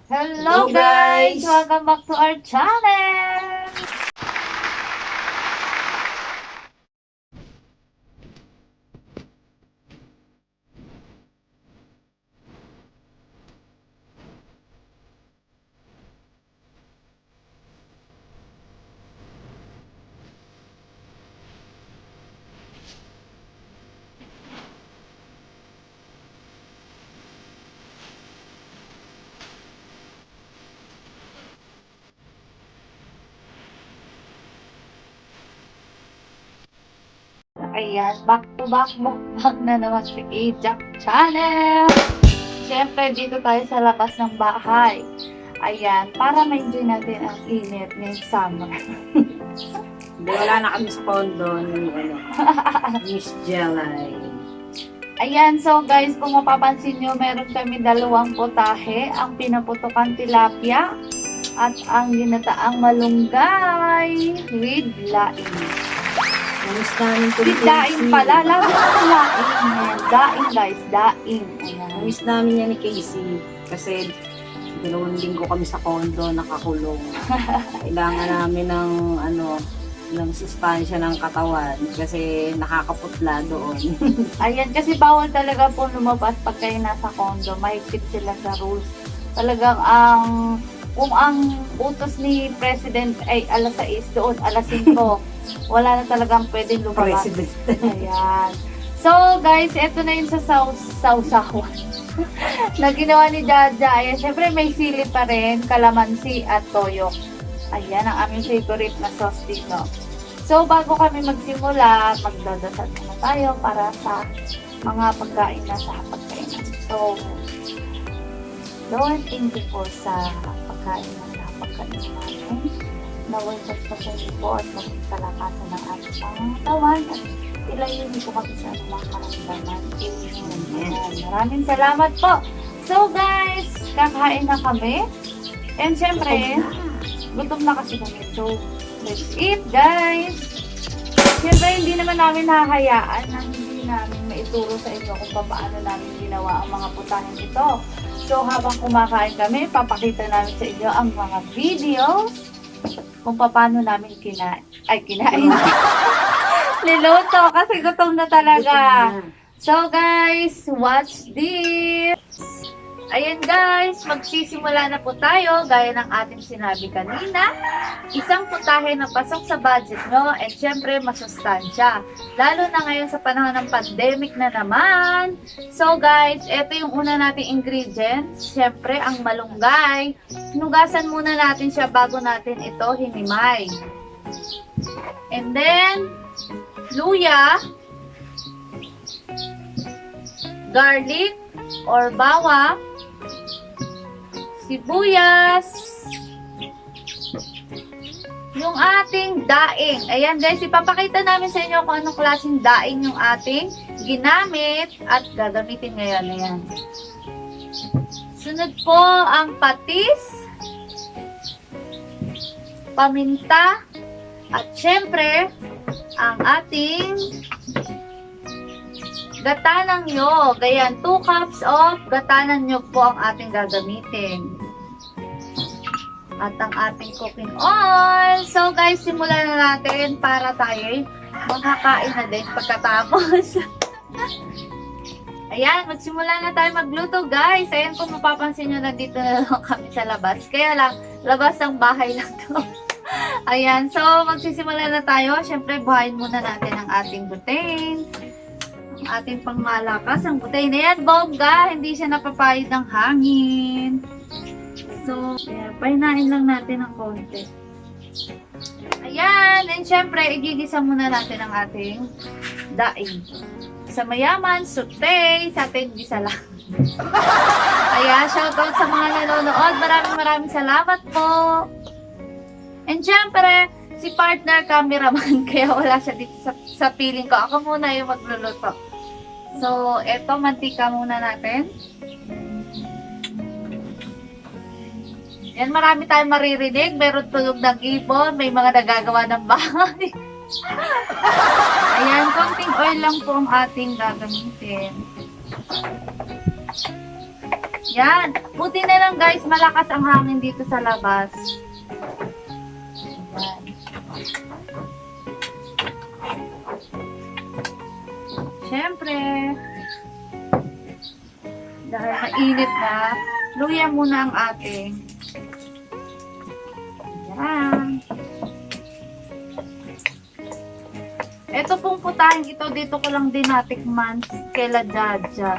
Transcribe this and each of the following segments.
Hello guys! Welcome back to our channel! Ayan, back to back mukbang na naman si Jack Channel! Siyempre, dito tayo sa labas ng bahay. Ayan, para ma-enjoy natin ang init ngayong summer. Hindi, wala na kami sa condo ni Miss Jelay. Ayan, so guys, kung mapapansin nyo, meron kami dalawang potahe. Ang pinaputokan tilapia at ang ginataang malunggay with laing. Namis namin ito. With daing pala. Lagi na sa laing. Ayan. Daing guys. Daing. Ayan. Namis namin yan ni Casey. Kasi 2 linggo kami sa condo, nakakulong. Kailangan namin ng sustansya ng katawan kasi nakakaputla doon. Ayan, kasi bawal talaga po lumabas pag kayo nasa condo. Mahigpit sila sa rules. Talagang kung ang utos ni President ay alas 6 doon, alas 5, wala na talagang pwedeng lumabas. President. Ayan. So, guys, eto na yung sa sausawan na ginawa ni Jaja. Ayan, syempre may sili pa rin, kalamansi at toyo. Ayan, ang aming favorite na sauce dito. So, bago kami magsimula, magdadasal muna tayo para sa mga pagkain na sa hapagkainan. So, Lord, thank you po sa pagkain na sa hapagkainan namin. Naway paspasan niyo po at maging kalakasan ng ating pangatawan at ilayin niyo po kami sa mga karamdaman. Amen. Maraming salamat po. So guys, kakain na kami. And syempre, gutom na kasi kami. So, let's eat guys. Syempre, hindi naman namin hahayaan na hindi namin maituro sa inyo kung paano namin ginawa ang mga putahin ito. So, habang kumakain kami, papakita namin sa inyo ang mga videos kung paano namin kinain. Niluto kasi gutom na talaga. So guys, watch this. Ayan guys, magsisimula na po tayo gaya ng ating sinabi kanina. Isang putahe na pasok sa budget nyo and syempre masustansya. Lalo na ngayon sa panahon ng pandemic na naman. So guys, ito yung una nating ingredients. Syempre ang malunggay. Hinugasan muna natin siya bago natin ito hinimay. And then, luya, garlic or bawang, sibuyas, yung ating daing. Ayan guys, ipapakita namin sa inyo kung anong klaseng daing yung ating ginamit at gagamitin ngayon. Ayan. Sunod po ang patis, paminta, at syempre, ang ating gata ng nyog. Ayan, 2 cups of gata ng nyog po ang ating gagamitin. At ang ating cooking oil. So guys, simulan na natin para tayo makakain na din pagkatapos. Ayan, magsimula na tayo magluto guys. Ayan, kung mapapansin nyo, nandito na lang kami sa labas. Kaya lang, labas ng bahay lang to. Ayan, so magsisimula na tayo. Siyempre, buhayin muna natin ang ating butane. Ang ating pangmalakas. Ang butane na yan, bongga. Hindi siya napapayad ng hangin. So, yeah, pahinain lang natin ng konti. Ayan, and syempre, igigisa muna natin ang ating daing. Sa mayaman, sute, sa ating gisa lang. Ayan, shoutout sa mga nanonood. Maraming salamat po. And syempre, si partner cameraman, kaya wala siya dito sa piling ko. Ako muna yung magluluto. So, eto, mantika muna natin. Yan, marami tayong maririnig. Meron tulog ng ibon, may mga nagagawa ng bahay. Ayan, konting oil lang po ang ating gagamitin. Yan. Buti na lang guys, malakas ang hangin dito sa labas. Yan. Siyempre, dahil mainit na, luya muna ang ating. Yan. Ito pong putahin ito, dito ko lang din natikman kila Jaja.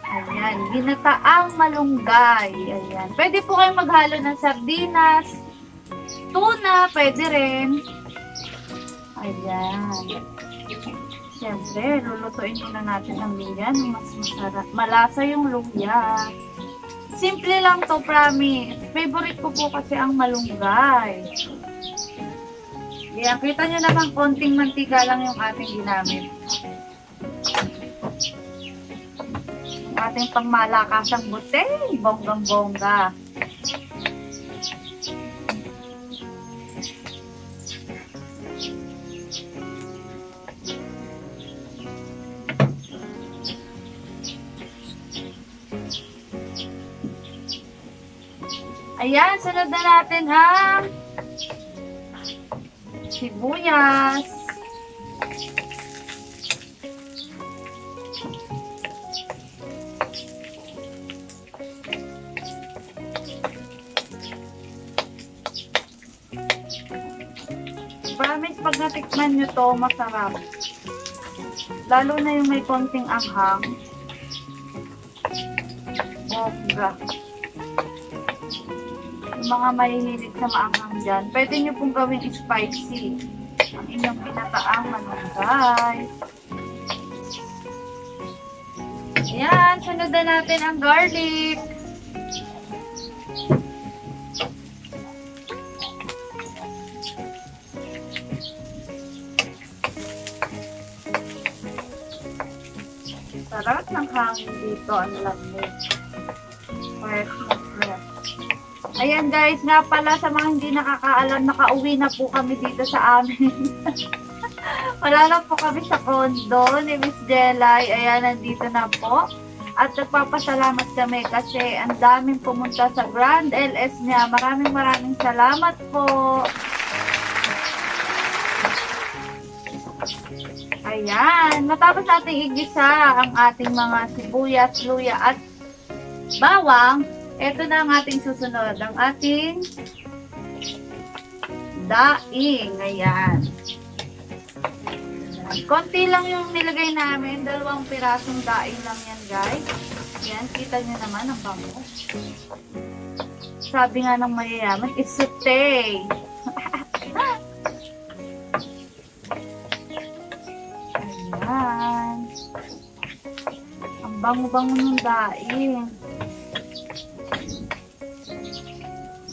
Ayan, ginataang malunggay. Ayan. Pwede po kayong maghalo ng sardinas, tuna, pwede rin. Ayan. Siyempre, lulutuin muna natin ang luya ng mas masarap. Malasa yung luya. Simple lang to, promise. Favorite ko po kasi ang malunggay. Ayan, kita nyo naman, konting mantika lang yung ating ginamit. Yung ating pangmalakasang buting, bonggang-bongga. Ayan, sunod na natin ang sibuyas. Promise, pag natikman nyo to, masarap. Lalo na yung may konting anghang. Bongga. Yung mga mahihilig sa maanghang dyan, pwede nyo pong gawin spicy ang inyong pinataang malunggay. Ayan, sunod na natin ang garlic. Sarap ng hangin dito, ang lamig. Fresh na fresh. Ayan guys, nga pala sa mga hindi nakakaalam, nakauwi na po kami dito sa amin. Wala lang po kami sa condo ni Miss Jelay. Ayan, nandito na po. At nagpapasalamat kami kasi ang daming pumunta sa Grand LS niya. Maraming salamat po. Ayan, matapos natin igisa ang ating mga sibuyas, luya at bawang, ito na ang ating susunod, ang ating daing. Ayan. Konti lang yung nilagay namin, 2 pirasong daing lang yan guys. Ayan, kita nyo naman ang bango. Sabi nga ng mayayaman, it's a tay. Ayan. Ang bango-bango ng daing.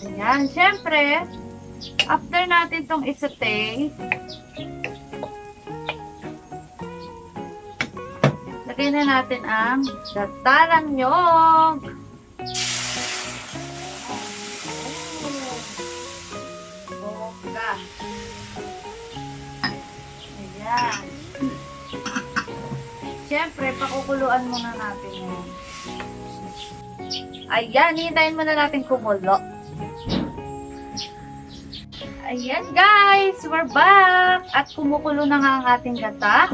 Ayan, syempre, after natin itong isaute, lagay na natin ang datarang nyog. Bongga. Ayan. Syempre, pakukuluan muna natin yan. Ayan, hintayin muna natin kumulo. Ayan guys, we're back! At kumukulo na nga ang ating gata.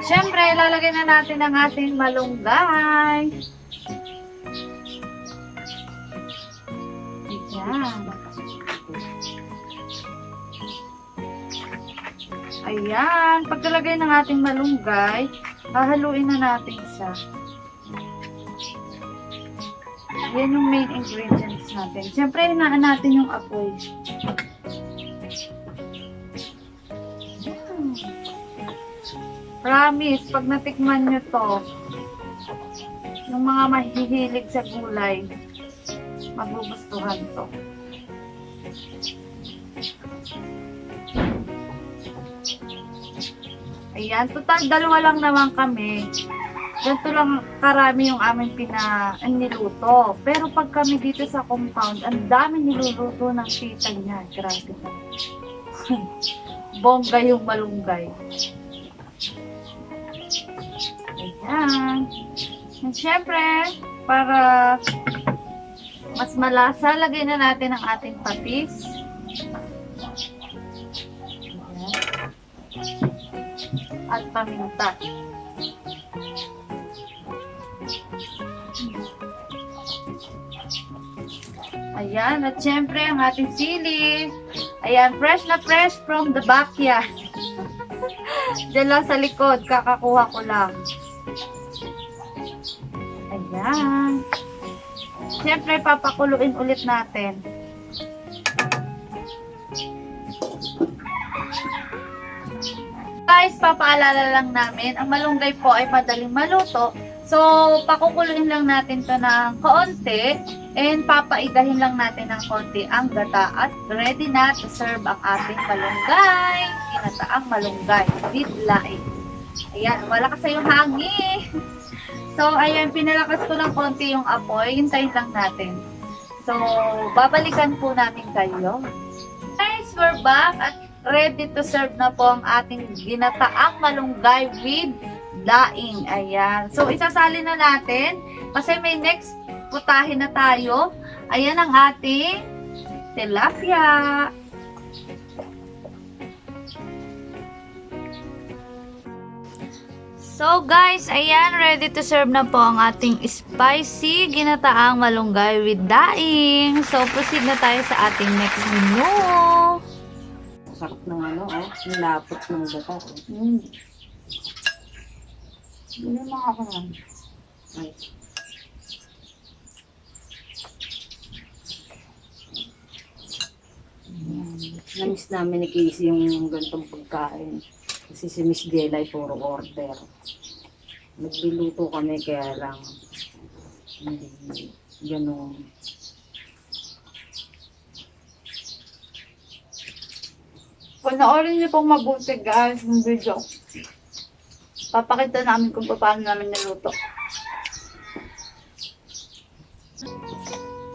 Siyempre, lalagay na natin ang ating malunggay. Ayan. Ayan, pagkalagay ng ating malunggay, hahaluin na natin siya. Yan yung main ingredients natin. Siyempre, hinaan natin yung apoy. Promise, pag natikman nyo to, yung mga mahihilig sa gulay, magugustuhan to. Ayan, total 2 lang naman kami. Ganito lang karami yung aming niluto. Pero pag kami dito sa compound, ang dami niluluto ng tita niya. Grabe na. Bongga yung malunggay. Ayan. And syempre, para mas malasa, lagay na natin ang ating patis. Ayan. At paminta. Ayan, at syempre ang ating sili. Ayan, fresh na fresh from the backyard. Diyan lang sa likod, kakakuha ko lang. Ayan. Syempre, papakuluin ulit natin. Guys, papaalala lang namin, ang malunggay po ay madaling maluto. So, pakukuluin lang natin to ng kaunti and papaigahin lang natin ng konti ang gata at ready na to serve ang ating malunggay. Ginataang malunggay with laing. Ayan, wala kasi yung hangin. So, ayan, pinalakas ko ng konti yung apoy. Hintayin lang natin. So, babalikan po namin kayo. Guys, we're back at ready to serve na po ang ating ginataang malunggay with daing. Ayan. So, isasali na natin kasi may next putahin na tayo. Ayan ang ating tilapia. So, guys, ayan, ready to serve na po ang ating spicy ginataang malunggay with daing. So, proceed na tayo sa ating next menu. Sarap ng ano, yung lapot ng gata. Hindi mo ako lang. Ay. Namiss namin ni Casey yung ganitong pagkain. Kasi si Miss Dela ay puro order. Nagbiluto kami kaya lang hindi ganun. Panoorin niyo pong mabuti, guys, yung video. Papakita namin kung paano namin niluto.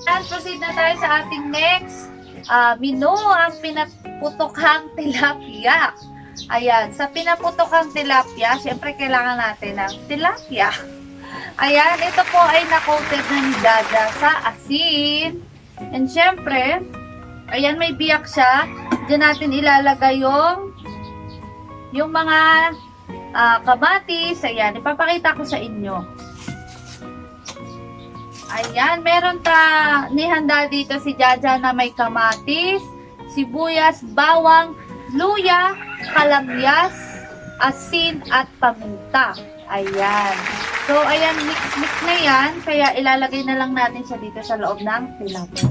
And proceed na tayo sa ating next menu, ang pinaputokhang tilapia. Ayan, sa pinaputokhang tilapia, syempre kailangan natin ng tilapia. Ayan, ito po ay na-coated na ni Dada sa asin. And syempre, ayan, may biyak siya. Diyan natin ilalagay yung mga kamatis. Ayan, ipapakita ko sa inyo. Ayan, meron nihanda dito si Jaja na may kamatis, sibuyas, bawang, luya, kalamyas, asin, at paminta. Ayan. So, ayan, mix-mix na yan. Kaya ilalagay na lang natin siya dito sa loob ng tilapia.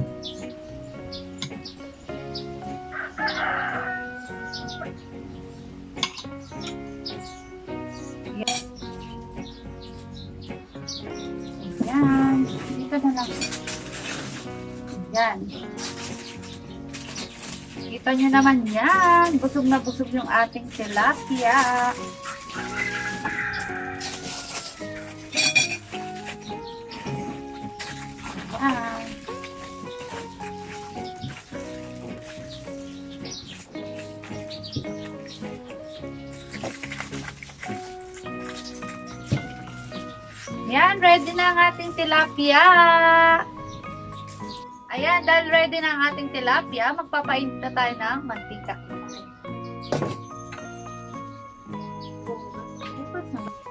Ayan. Dito na lang. Ayan. Kita nyo naman yan. Busog na busog yung ating tilapia. Ayan. Ayan, ready na ang ating tilapia. Ayan, dahil ready na ang ating tilapia, magpapainit na tayo ng mantika.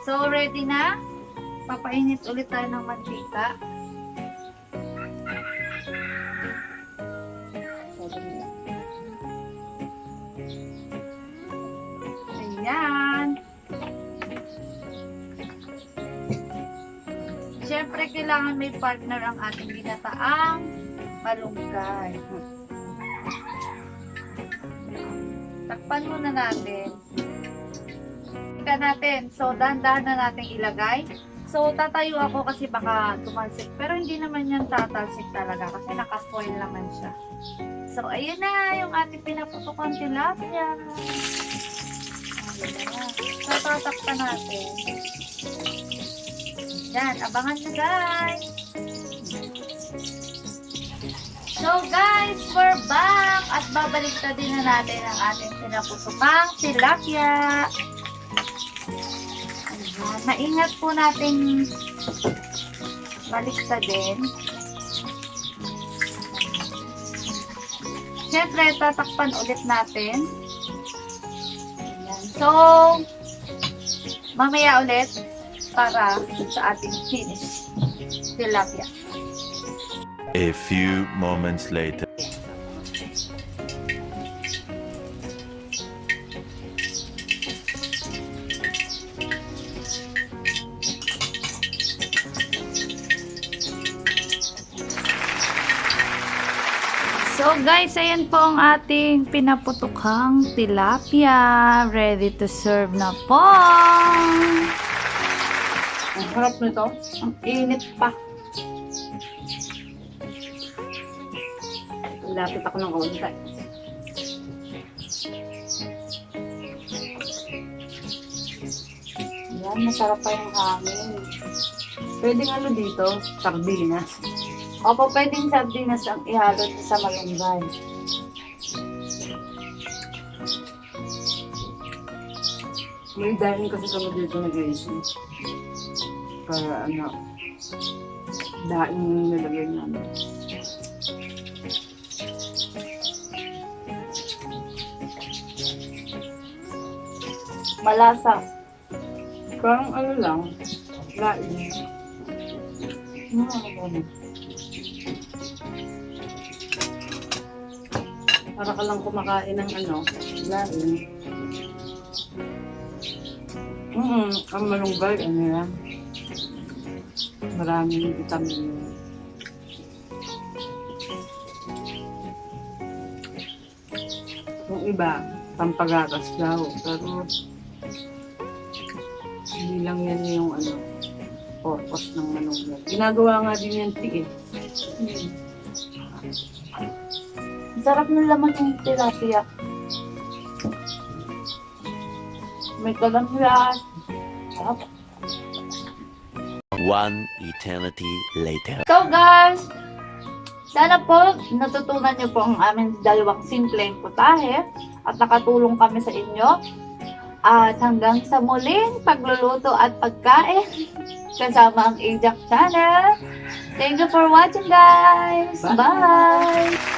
So, ready na. Papainit ulit tayo ng mantika. Ayan. Siyempre, kailangan may partner ang ating ginataang malunggay. Takpan muna natin. Ika natin. So, dahan-dahan na natin ilagay. So, tatayo ako kasi baka tumalsik. Pero hindi naman yan tatalsik talaga kasi naka-foil naman siya. So, ayun na yung ating pinaputokang tilapia. Ayan. So, tatakpan natin. Yan, abangan nyo, guys. So, guys, we're back. At babalik na din na natin ang ating pinaputokang tilapia. Ayan, maingat po natin Maligsa din. Siyempre, tatakpan ulit natin. Ayan. So, mamaya ulit para sa ating finish tilapia. A few moments later. So guys, ayan po ang ating pinaputukhang tilapia. Ready to serve na po. Ang harap nito. Ang init pa. Lapit ako ng kaunti. Yan, masarap pa yung hangin. Pwedeng ano dito, sardinas. Opo, pwedeng sardinas ang ihalo sa malunggay. May dahil kasi kami dito na guys. Para ano, daing nilagay namin. Malasa. Parang ano lang, laing. Para ka lang kumakain ng ano, laing. Ang malunggay, ano yan? Maraming vitamin. Yung iba, pampagatas daw. Pero, hindi lang yan yung ano, purpose ng malunggay. Ginagawa nga din yan tiis. Sarap ng laman ng tilapia. May kalamyas. Sarap. One eternity later. So guys, sana po natutunan niyo po ang aming dalawang simpleng putahe at nakatulong kami sa inyo. At hanggang sa muling pagluluto at pagkain kasama ang Ajax Channel. Thank you for watching guys. Bye. Bye.